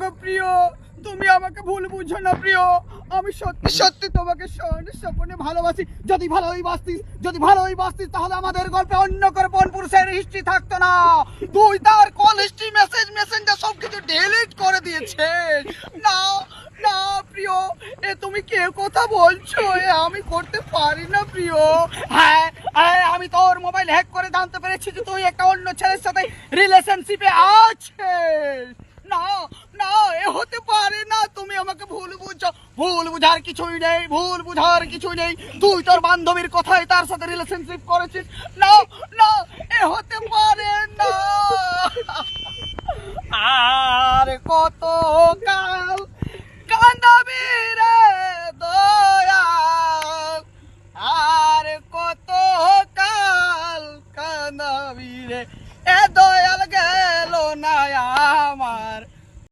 ওগো প্রিয়, তুমি আমাকে ভুল বুঝো না প্রিয়। আমি সত্যি সত্যি তোমাকে স্বপনে ভালোবাসি। যদি ভালোই বাসতিস তাহলে আমাদের গল্পে অন্য করে কোন পুরুষের হিস্ট্রি থাকতো না। তুই তার কল হিস্ট্রি, মেসেঞ্জার সবকিছু ডিলিট করে দিয়েছিস। না না প্রিয়, এ তুমি কে কথা বলছো? এ আমি করতে পারি না প্রিয়। হ্যাঁ হ্যাঁ, আমি তোর মোবাইল হ্যাক করে জানতে পেরেছি যে তুই একটা অন্য ছেলের সাথে রিলেশনশিপে আছিস। না না, এ হতে পারে না। তুমি আমাকে ভুল বুঝছো। ভুল বুঝার কিছুই নেই। তুই তোর বান্ধবীর কথায় তার সাথে রিলেশনশিপ করেছিস। না না, এ হতে পারে না। আর কত